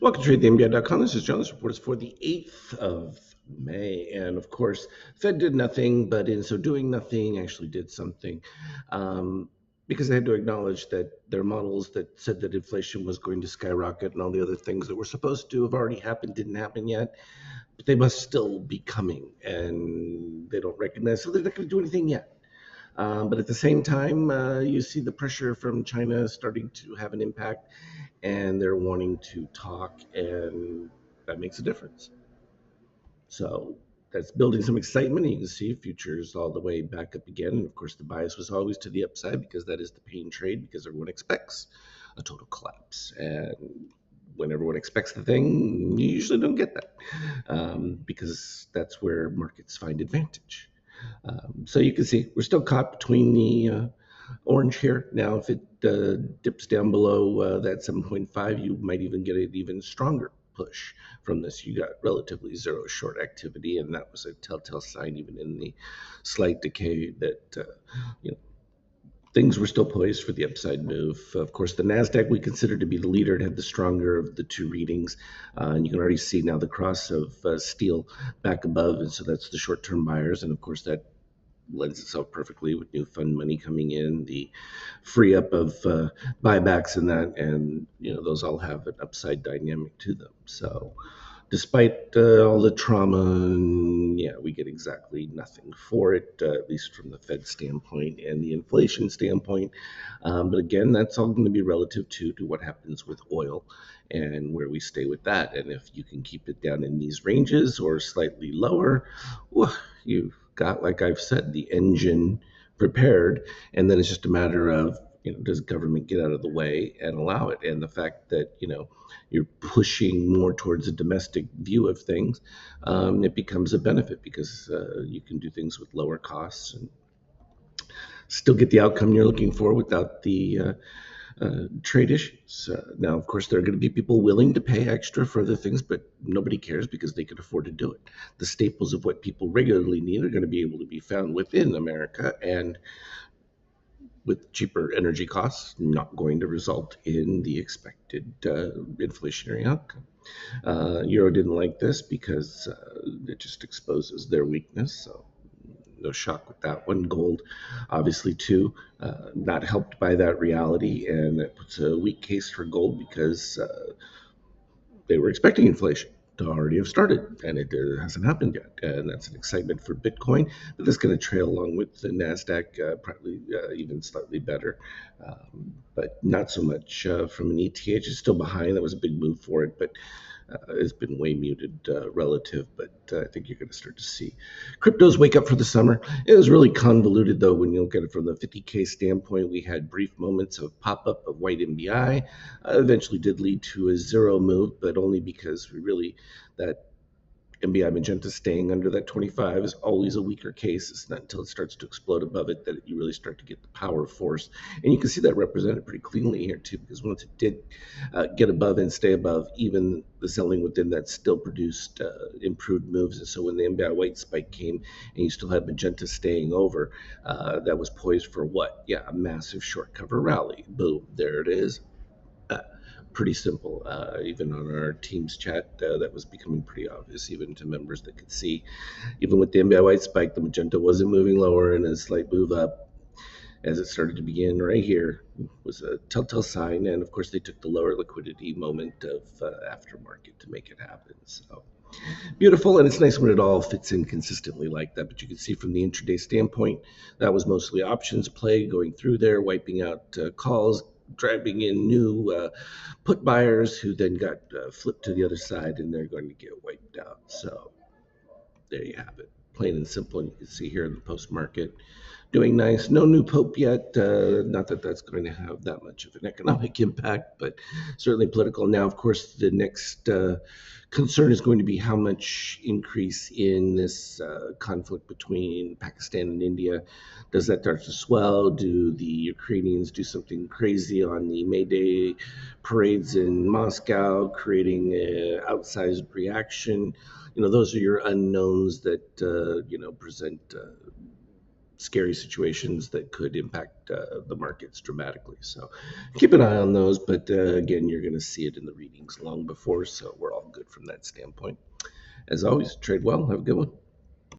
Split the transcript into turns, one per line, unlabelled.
Welcome to TradeTheMBI.com. This is John. This report is for the 8th of May. And of course, Fed did nothing, but in so doing nothing, actually did something. Because they had to acknowledge that their models that said that inflation was going to skyrocket and all the other things that were supposed to have already happened didn't happen yet. But they must still be coming, and they don't recognize, so they're not going to do anything yet. But at the same time, you see the pressure from China starting to have an impact, and they're wanting to talk, and that makes a difference. So that's building some excitement. And you can see futures all the way back up again. And of course, the bias was always to the upside because that is the pain trade, because everyone expects a total collapse. And when everyone expects the thing, you usually don't get that because that's where markets find advantage. So you can see we're still caught between the orange here. Now, if it dips down below that 7.5, you might even get an even stronger push from this. You got relatively zero short activity, and that was a telltale sign, even in the slight decay, that you know things were still poised for the upside move. Of course, the Nasdaq we consider to be the leader. It had the stronger of the two readings, and you can already see now the cross of steel back above, and so that's the short-term buyers, and of course that lends itself perfectly with new fund money coming in, the free up of buybacks and that, and those all have an upside dynamic to them. So despite all the trauma, yeah, we get exactly nothing for it, at least from the Fed standpoint and the inflation standpoint. But again, that's all going to be relative to what happens with oil and where we stay with that. And if you can keep it down in these ranges or slightly lower, well, you've got, like I've said, the engine prepared. And then it's just a matter of, does government get out of the way and allow it? And the fact that, you're pushing more towards a domestic view of things, it becomes a benefit because you can do things with lower costs and still get the outcome you're looking for without the trade issues. Now, of course, there are going to be people willing to pay extra for other things, but nobody cares because they can afford to do it. The staples of what people regularly need are going to be able to be found within America, and with cheaper energy costs, not going to result in the expected inflationary outcome. Euro didn't like this because it just exposes their weakness. So no shock with that one. Gold, obviously, too, not helped by that reality, and it puts a weak case for gold because they were expecting inflation to already have started, and it hasn't happened yet. And that's an excitement for Bitcoin, but that's going to trail along with the Nasdaq, probably even slightly better, but not so much from an ETH. It's still behind. That was a big move for it, but it's been way muted relative. But I think you're going to start to see cryptos wake up for the summer. It was really convoluted, though, when you look at it from the 50K standpoint. We had brief moments of pop-up of white MBI. Eventually did lead to a zero move, but only because that MBI Magenta staying under that 25 is always a weaker case. It's not until it starts to explode above it that you really start to get the power force. And you can see that represented pretty cleanly here too, because once it did get above and stay above, even the selling within that still produced improved moves. And so when the MBI white spike came and you still had Magenta staying over, that was poised for what? Yeah, a massive short cover rally. Boom, there it is. Pretty simple. Even on our Teams chat, that was becoming pretty obvious, even to members that could see. Even with the MBI white spike, the Magenta wasn't moving lower, and a slight move up as it started to begin right here was a telltale sign. And of course, they took the lower liquidity moment of aftermarket to make it happen. So beautiful, and it's nice when it all fits in consistently like that. But you can see from the intraday standpoint, that was mostly options play going through there, wiping out calls, driving in new put buyers who then got flipped to the other side, and they're going to get wiped out. So there you have it, plain and simple. And you can see here in the post market doing nice. No new pope yet. Not that that's going to have that much of an economic impact, but certainly political. Now, of course, the next concern is going to be how much increase in this conflict between Pakistan and India. Does that start to swell? Do the Ukrainians do something crazy on the May Day parades in Moscow, creating an outsized reaction? Those are your unknowns that present scary situations that could impact the markets dramatically. So keep an eye on those. But again, you're going to see it in the readings long before, so we're all good from that standpoint. As always, trade well. Have a good one.